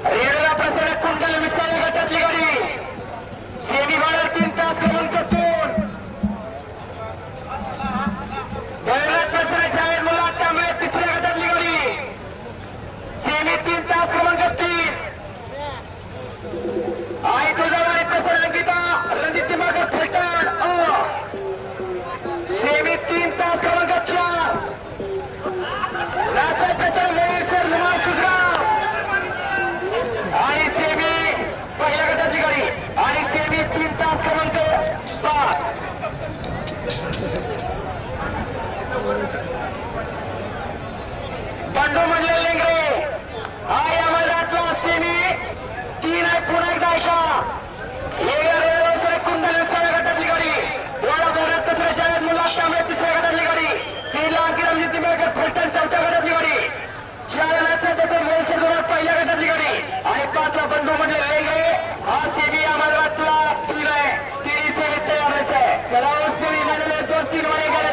रेडला प्रसन्न कुंडल विचारल्या गटातली गाडी सेमी गाड्या 3 तास क्रमांक 2 बैरराज प्रसन्नच्या आहेत मुला त्यामुळे तिसऱ्या गटातली गाडी सेमी 3 तास क्रमांक 3 आई तुळजावाडी प्रसन्न अंकिता रणजित दिमाकर फलटण सेमी 3 तास क्रमांक 4 नासा प्रसन्न महेश्वर रुमाल सुजराव आणि सेमी पहिल्या गटातली गाडी आणि सेमी 3 तास क्रमांक 5 बंडू म्हणले लेंगरे हा या मैदानातला सेमी 3 आहे. पुन्हा एकदा ऐका कुंडल विचारल्या गटातली गाडी वाडा बैरराज प्रसन्नच्या आहेत मुला त्यामुळे तिसऱ्या गटातली गाडी 3 लाख रणजित दिमाकर फलटण चौथ्या गटातली गाडी 4 लाखाचं त्याचं महेश्वर रुमाल पहिल्या गटातली गाडी आणि 5 ला बंडू म्हणले लेंगरे हा सेमी या मैदानातला 3 आहे. 3 सेमी तयार व्हायचा आहे. चला सेमी झालेले 2-3 महिने